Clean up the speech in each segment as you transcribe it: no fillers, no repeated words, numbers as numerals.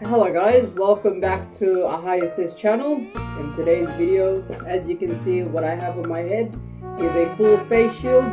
Hello guys, welcome back to Ahayas's channel. In today's video, as you can see, what I have on my head is a full face shield,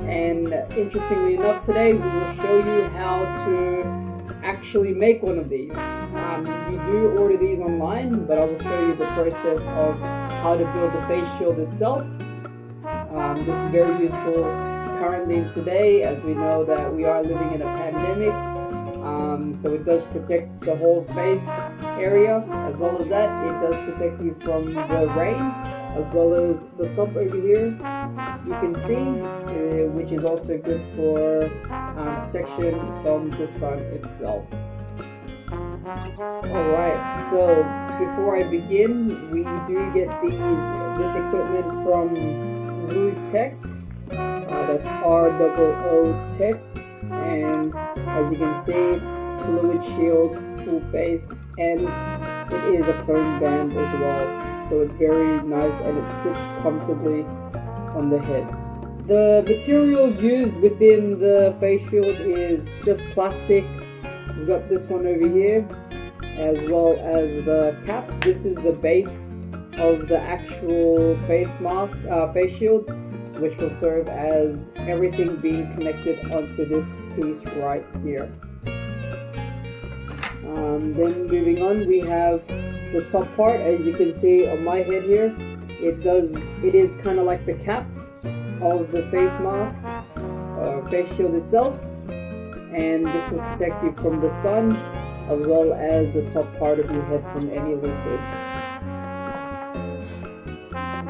and interestingly enough today we will show you how to actually make one of these. You do order these online, but I will show you the process of how to build the face shield itself. This is very useful currently today, as we know that we are living in a pandemic. So it does protect the whole face area. As well as that, it does protect you from the rain, as well as the top over here you can see, which is also good for protection from the sun itself. Alright, so before I begin, we do get this equipment from Roo Tech. That's ROO Tech, and as you can see, fluid shield, full face, and it is a foam band as well, so it's very nice and it sits comfortably on the head. The material used within the face shield is just plastic. We've got this one over here, as well as the cap. This is the base of the actual face mask, face shield, which will serve as everything being connected onto this piece right here. Then moving on, we have the top part. As you can see on my head here, it is kind of like the cap of the face mask, face shield itself, and this will protect you from the sun, as well as the top part of your head from any liquid.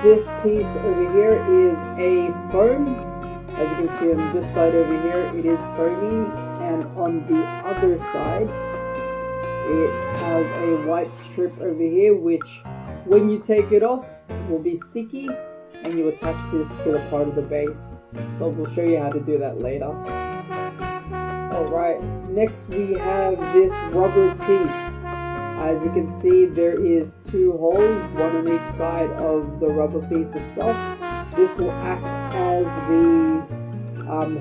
This piece over here is a foam. As you can see on this side over here, it is foamy, and on the other side it has a white strip over here, which when you take it off will be sticky, and you attach this to the part of the base, but we'll show you how to do that later. Alright, next we have this rubber piece. As you can see, there is two holes, one on each side of the rubber piece itself. This will act as the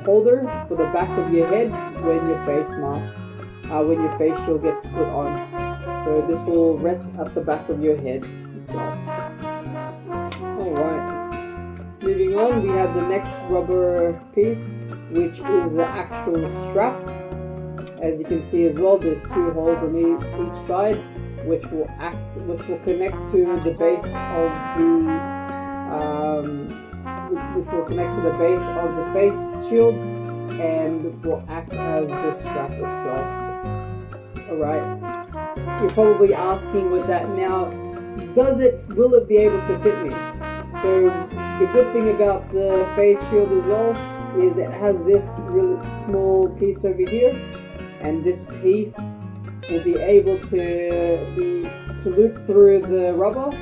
holder for the back of your head when your face shield gets put on. So this will rest at the back of your head itself. Alright, moving on, we have the next rubber piece, which is the actual strap. As you can see as well, there's two holes on each side, which will connect to the base of the face shield, and will act as the strap itself. Alright, you're probably asking with that now, will it be able to fit me? So the good thing about the face shield as well is it has this really small piece over here, and this piece will be able to loop through the rubber,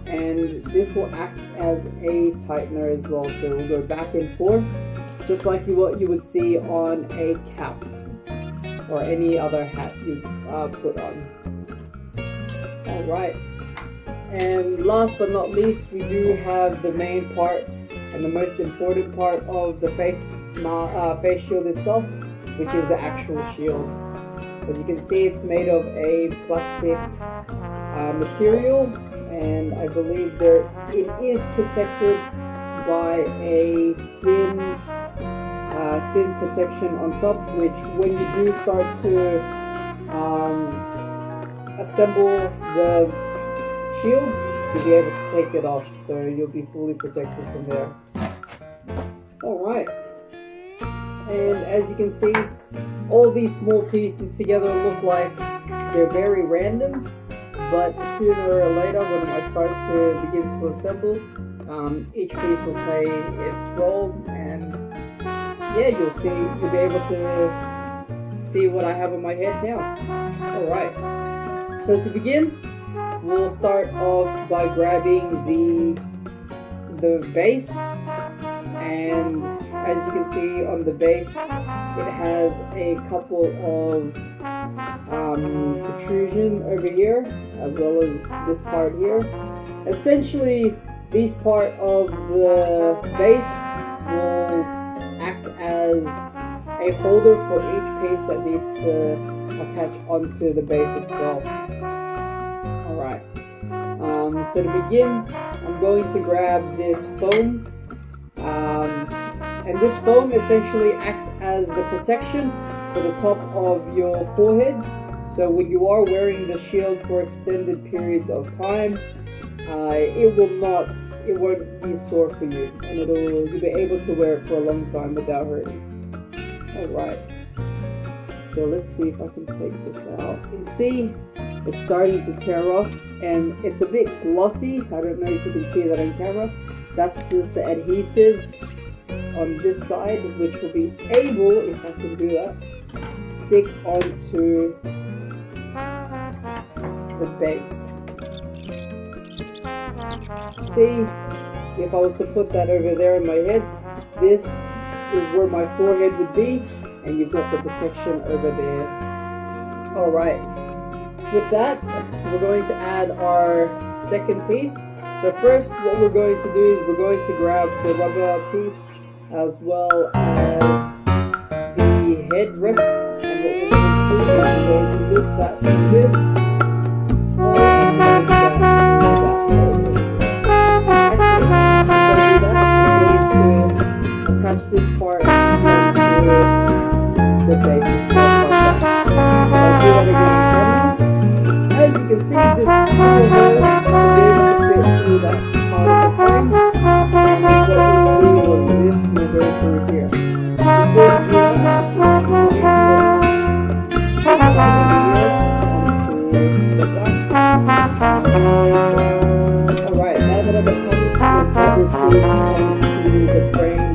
and this will act as a tightener as well, so it will go back and forth just like what you would see on a cap or any other hat you put on. Alright, and last but not least, we do have the main part and the most important part of the face shield itself, which is the actual shield. As you can see, it's made of a plastic material, and I believe it is protected by a thin protection on top, which when you do start to assemble the shield, you'll be able to take it off, so you'll be fully protected from there. Alright, and as you can see, all these small pieces together look like they're very random, but sooner or later, when I start to begin to assemble, each piece will play its role, and yeah, you'll be able to see what I have on my head now. Alright, so to begin, we'll start off by grabbing the base, and as you can see on the base, it has a couple of protrusion over here, as well as this part here. Essentially, this part of the base will act as a holder for each piece that needs to attach onto the base itself. Alright, so to begin, I'm going to grab this foam, and this foam essentially acts as the protection for the top of your forehead. So when you are wearing the shield for extended periods of time, it won't be sore for you, and you'll be able to wear it for a long time without hurting. Alright, so let's see if I can take this out. You can see it's starting to tear off, and it's a bit glossy. I don't know if you can see that on camera. That's just the adhesive on this side, which will be able, if I can do that, stick onto the base. See, if I was to put that over there in my head, this is where my forehead would be, and you've got the protection over there. Alright, with that, we're going to add our second piece. So first, what we're going to do is we're going to grab the rubber piece as well as the headrest, and what we're going to do is we're going to loop that from this all the way to attach this part onto the base itself like that. I'll do that again. As you can see, this little hole will be able to fit through that part of the frame, and what we'll do was this will go through here. Before we do that, we're going to onto the back. Alright, now that I've attached the rubber piece onto the frame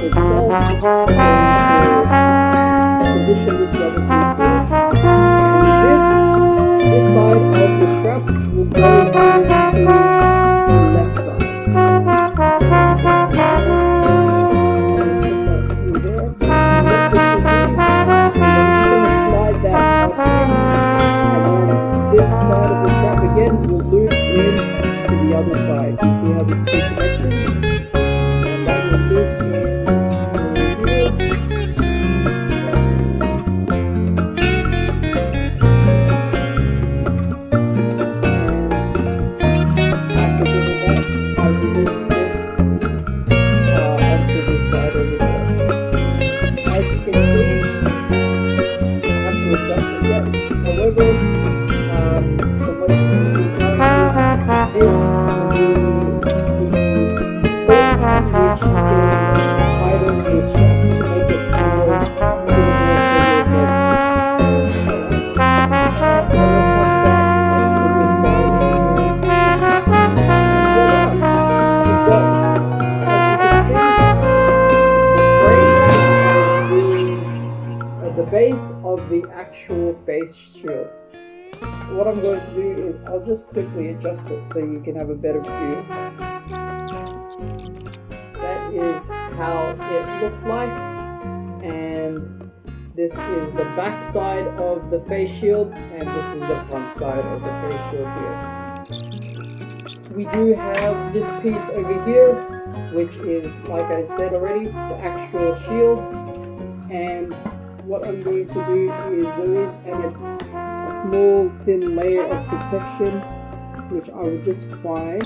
itself, position this rubber piece here, and this side of the strap will go into the left side. Through there. And what this will do is we're going to slide that out in, and then this side of the strap again will loop in to the other side. You see how these two connections? And that will loop in. Of the actual face shield. What I'm going to do is I'll just quickly adjust it so you can have a better view. That is how it looks like, and this is the back side of the face shield, and this is the front side of the face shield here. We do have this piece over here, which is, like I said already, the actual shield, and what I'm going to do is there is a small thin layer of protection which I will just find,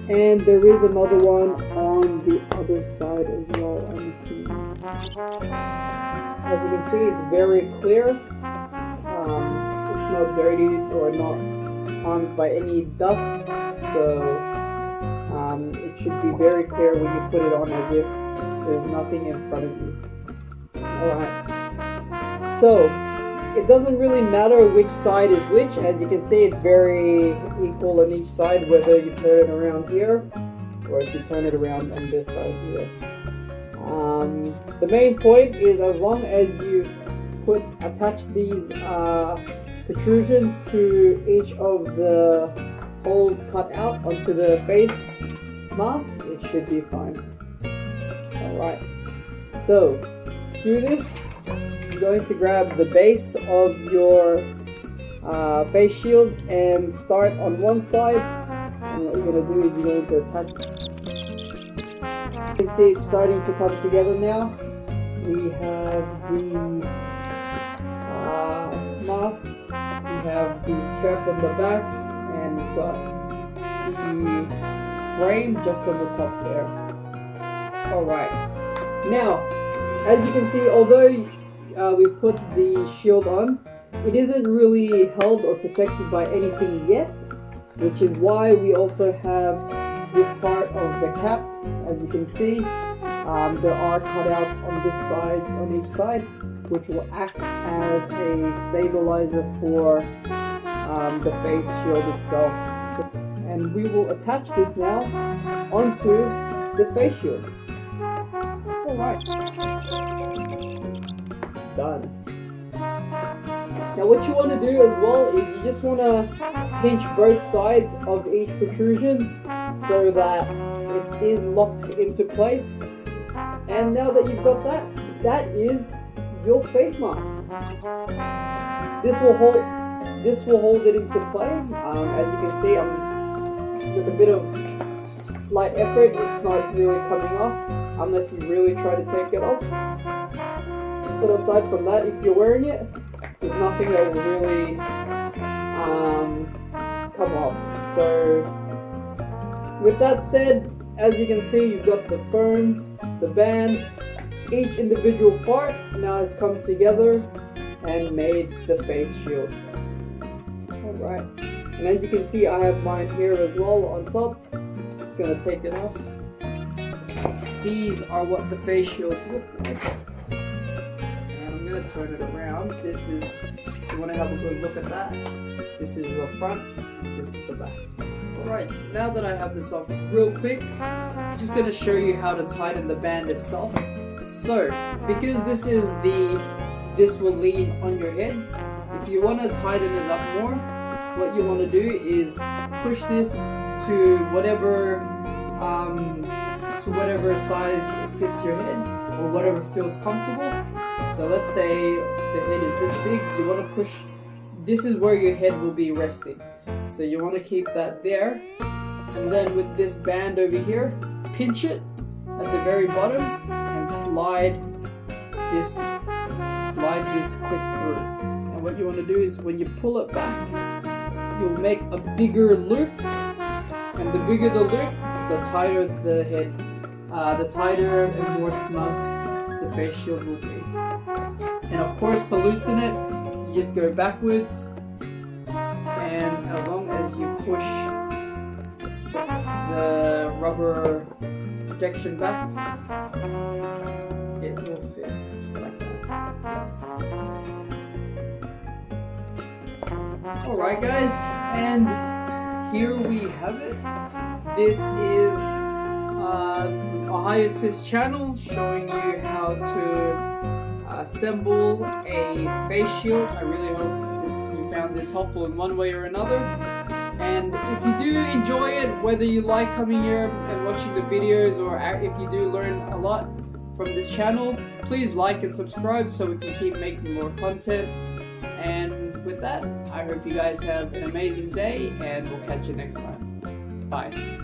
and there is another one on the other side as well. As you can see, it's very clear. It's not dirty or not harmed by any dust, so it should be very clear when you put it on, as if there's nothing in front of you. Alright, so it doesn't really matter which side is which. As you can see, it's very equal on each side, whether you turn it around here or if you turn it around on this side here. The main point is, as long as you attach these protrusions to each of the holes cut out onto the face mask, it should be fine. Alright, so to do this, you're going to grab the base of your face shield and start on one side, and what you're going to do is you're going to attach You can see it's starting to come together now. We have the mask, we have the strap on the back, and we've got the frame just on the top there. Alright, now as you can see, although we put the shield on, it isn't really held or protected by anything yet, which is why we also have this part of the cap. As you can see, there are cutouts on this side, on each side, which will act as a stabilizer for the face shield itself. And we will attach this now onto the face shield. Alright, done. Now what you want to do as well is you just want to pinch both sides of each protrusion so that it is locked into place. And now that you've got that, that is your face mask. This will hold it into play. As you can see, with a bit of slight effort, it's not really coming off unless you really try to take it off. But aside from that, if you're wearing it, there's nothing that will really come off. So with that said, as you can see, you've got the foam, the band, each individual part now has come together and made the face shield. Alright, and as you can see, I have mine here as well on top. I'm gonna take it off. These are what the face shields look like. And I'm gonna turn it around. This is, you wanna have a good look at that. This is the front, this is the back. Alright, now that I have this off real quick, I'm just going to show you how to tighten the band itself. So, because this will lean on your head, if you want to tighten it up more, what you want to do is push this to whatever size it fits your head, or whatever feels comfortable. So let's say the head is this big, you want to push, this is where your head will be resting. So you want to keep that there, and then with this band over here, pinch it at the very bottom and slide this clip through. And what you want to do is when you pull it back, you'll make a bigger loop, and the bigger the loop, the tighter the head, the tighter and more snug the face shield will be. And of course, to loosen it, you just go backwards. And as long as you push the rubber protection back, it will fit like that. Alright guys, and here we have it. This is Ohio Sis channel showing you how to assemble a face shield. I really hope you found this helpful in one way or another. And if you do enjoy it, whether you like coming here and watching the videos, or if you do learn a lot from this channel, please like and subscribe so we can keep making more content. And with that, I hope you guys have an amazing day, and we'll catch you next time. Bye.